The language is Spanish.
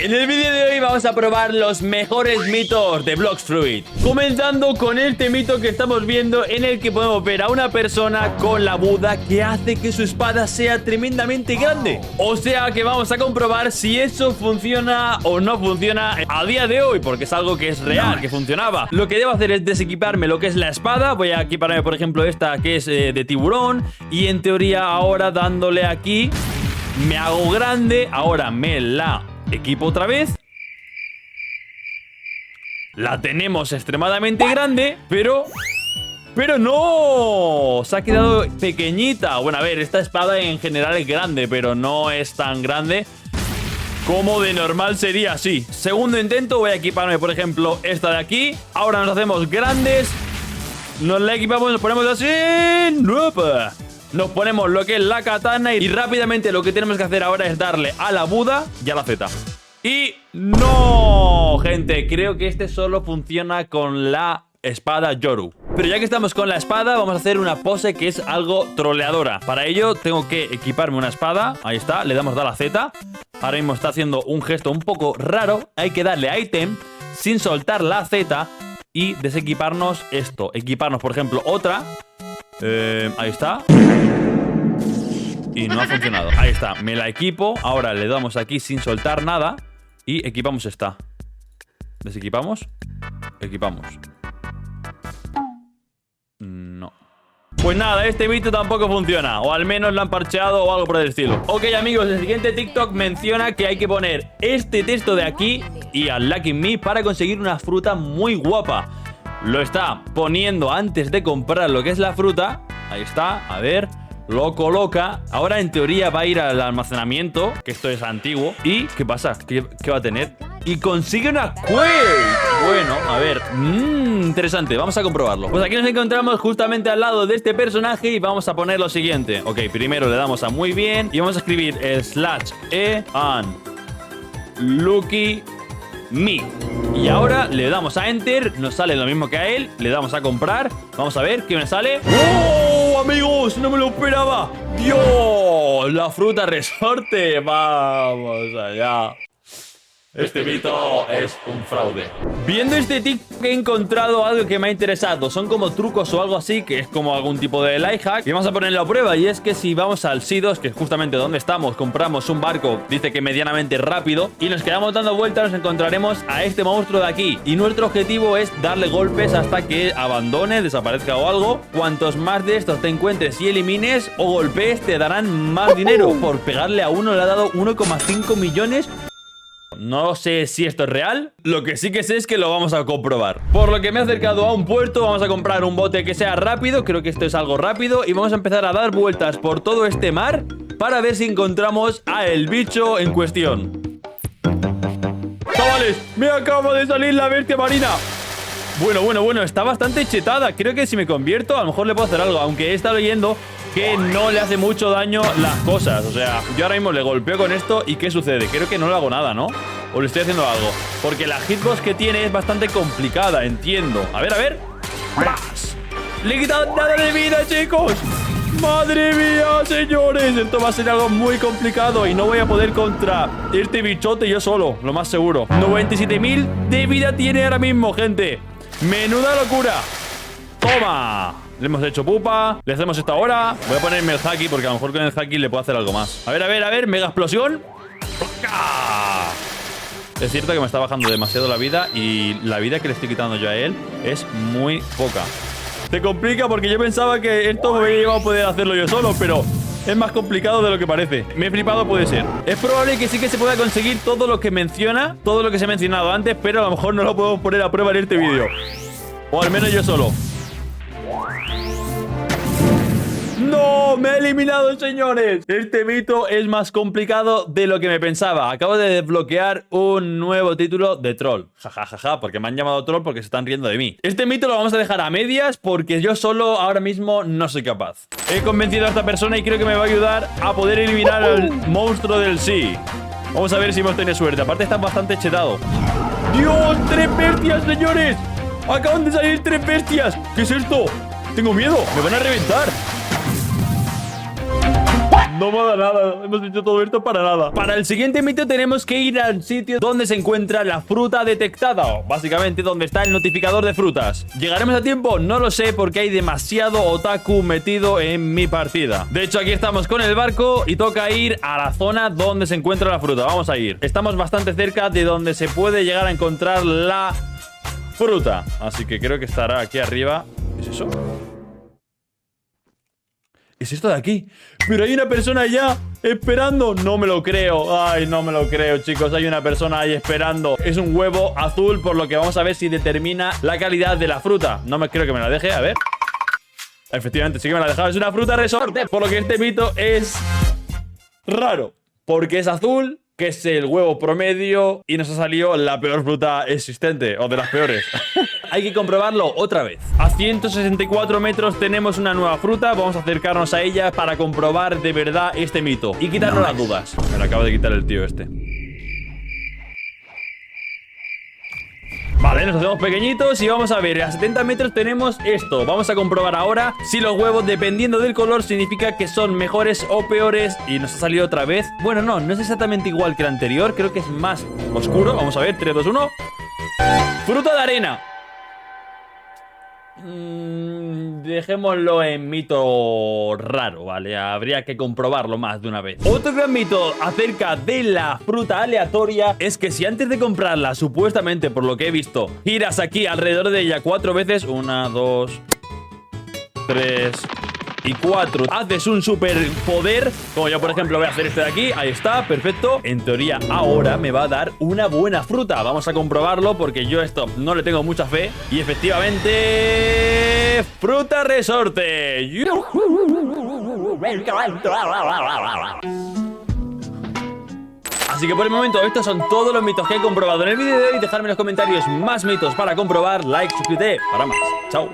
En el vídeo de hoy vamos a probar los mejores mitos de Blox Fruit. Comenzando con este mito que estamos viendo, en el que podemos ver a una persona con la Buda que hace que su espada sea tremendamente grande. O sea que vamos a comprobar si eso funciona o no funciona a día de hoy, porque es algo que es real, que funcionaba. Lo que debo hacer es desequiparme lo que es la espada. Voy a equiparme, por ejemplo, esta que es de tiburón. Y en teoría ahora dándole aquí me hago grande. Ahora me la equipo otra vez. La tenemos extremadamente grande, pero no, se ha quedado pequeñita. Bueno, a ver, esta espada en general es grande, pero no es tan grande como de normal sería así. Segundo intento, voy a equiparme, por ejemplo, esta de aquí. Ahora nos hacemos grandes. Nos la equipamos, nos ponemos así. Nos ponemos lo que es la katana y rápidamente lo que tenemos que hacer ahora es darle a la Buda y a la Z. Y no, gente, creo que este solo funciona con la espada Yoru. Pero ya que estamos con la espada, vamos a hacer una pose que es algo troleadora. Para ello tengo que equiparme una espada. Ahí está, le damos a la Z. Ahora mismo está haciendo un gesto un poco raro. Hay que darle a ítem sin soltar la Z y desequiparnos esto. Equiparnos, por ejemplo, otra. Ahí está. Y no ha funcionado. Ahí está, me la equipo. Ahora le damos aquí sin soltar nada y equipamos esta. Desequipamos. Equipamos. No. Pues nada, este mito tampoco funciona. O al menos lo han parcheado o algo por el estilo. Ok, amigos, el siguiente TikTok menciona que hay que poner este texto de aquí y al Lucky Me para conseguir una fruta muy guapa. Lo está poniendo antes de comprar lo que es la fruta. Ahí está, a ver. Lo coloca. Ahora en teoría va a ir al almacenamiento, que esto es antiguo. ¿Y qué pasa? ¿Qué va a tener? Y consigue una quest. Bueno, a ver, interesante, vamos a comprobarlo. Pues aquí nos encontramos justamente al lado de este personaje y vamos a poner lo siguiente. Ok, primero le damos a muy bien y vamos a escribir /e and Lucky Me. Y ahora le damos a enter, nos sale lo mismo que a él. Le damos a comprar, vamos a ver qué me sale. ¡Oh, amigos! No me lo esperaba. ¡Dios! La fruta resorte. Vamos allá. Este mito es un fraude. Viendo este TikTok he encontrado algo que me ha interesado. Son como trucos o algo así, que es como algún tipo de life hack. Y vamos a ponerlo a prueba. Y es que si vamos al Sidos, que es justamente donde estamos, compramos un barco, dice que medianamente rápido, y nos quedamos dando vueltas, nos encontraremos a este monstruo de aquí. Y nuestro objetivo es darle golpes hasta que abandone, desaparezca o algo. Cuantos más de estos te encuentres y elimines o golpees, te darán más dinero. Por pegarle a uno le ha dado 1,5 millones. No sé si esto es real. Lo que sí que sé es que lo vamos a comprobar. Por lo que me he acercado a un puerto. Vamos a comprar un bote que sea rápido. Creo que esto es algo rápido. Y vamos a empezar a dar vueltas por todo este mar para ver si encontramos a el bicho en cuestión. Chavales, me acaba de salir la bestia marina. Bueno, está bastante chetada. Creo que si me convierto a lo mejor le puedo hacer algo. Aunque he estado leyendo que no le hace mucho daño las cosas. O sea, yo ahora mismo le golpeo con esto y ¿qué sucede? Creo que no le hago nada, ¿no? O le estoy haciendo algo. Porque la hitbox que tiene es bastante complicada, entiendo. A ver. ¡Pras! ¡Le he quitado nada de vida, chicos! ¡Madre mía, señores! Esto va a ser algo muy complicado y no voy a poder contra este bichote yo solo, lo más seguro. 97.000 de vida tiene ahora mismo, gente. ¡Menuda locura! ¡Toma! Le hemos hecho pupa. Le hacemos esto ahora. Voy a ponerme el haki porque a lo mejor con el haki le puedo hacer algo más. A ver. Mega explosión. Es cierto que me está bajando demasiado la vida y la vida que le estoy quitando yo a él es muy poca. Se complica porque yo pensaba que esto me iba a poder hacerlo yo solo, pero es más complicado de lo que parece. Me he flipado, puede ser. Es probable que sí que se pueda conseguir todo lo que menciona, todo lo que se ha mencionado antes, pero a lo mejor no lo podemos poner a prueba en este vídeo. O al menos yo solo. ¡No! ¡Me he eliminado, señores! Este mito es más complicado de lo que me pensaba. Acabo de desbloquear un nuevo título de troll. Jajajaja, porque me han llamado troll porque se están riendo de mí. Este mito lo vamos a dejar a medias porque yo solo ahora mismo no soy capaz. He convencido a esta persona y creo que me va a ayudar a poder eliminar al monstruo del sí. Vamos a ver si hemos tenido suerte. Aparte está bastante chetado. ¡Dios! ¡3 bestias, señores! ¡Acaban de salir 3 bestias! ¿Qué es esto? Tengo miedo, me van a reventar. No me da nada. Hemos hecho todo esto para nada. Para el siguiente mito tenemos que ir al sitio donde se encuentra la fruta detectada. O básicamente donde está el notificador de frutas. ¿Llegaremos a tiempo? No lo sé porque hay demasiado otaku metido en mi partida. De hecho, aquí estamos con el barco y toca ir a la zona donde se encuentra la fruta. Vamos a ir. Estamos bastante cerca de donde se puede llegar a encontrar la fruta. Así que creo que estará aquí arriba. ¿Es eso? ¿Es esto de aquí? Pero hay una persona allá esperando. No me lo creo. Ay, no me lo creo, chicos. Hay una persona ahí esperando. Es un huevo azul, por lo que vamos a ver si determina la calidad de la fruta. No me creo que me la deje. A ver. Efectivamente, sí que me la ha dejado. Es una fruta resorte. Por lo que este mito es raro. Porque es azul, que es el huevo promedio, y nos ha salido la peor fruta existente, o de las peores. Hay que comprobarlo otra vez. A 164 metros tenemos una nueva fruta. Vamos a acercarnos a ella para comprobar de verdad este mito y quitarnos las dudas. Me lo acabo de quitar el tío este. Vale, nos hacemos pequeñitos y vamos a ver. A 70 metros tenemos esto. Vamos a comprobar ahora si los huevos, dependiendo del color, significa que son mejores o peores. Y nos ha salido otra vez. Bueno, no es exactamente igual que el anterior. Creo que es más oscuro. Vamos a ver, 3, 2, 1. Fruta de arena. Dejémoslo en mito raro, ¿vale? Habría que comprobarlo más de una vez. Otro gran mito acerca de la fruta aleatoria es que si antes de comprarla, supuestamente, por lo que he visto, giras aquí alrededor de ella 4 veces, 1, 2, 3 y 4, haces un superpoder, como yo por ejemplo voy a hacer este de aquí. Ahí está, perfecto. En teoría ahora me va a dar una buena fruta. Vamos a comprobarlo porque yo esto no le tengo mucha fe. Y efectivamente, fruta resorte. Así que por el momento estos son todos los mitos que he comprobado en el vídeo de hoy. Dejadme en los comentarios más mitos para comprobar. Like, suscríbete para más. Chao.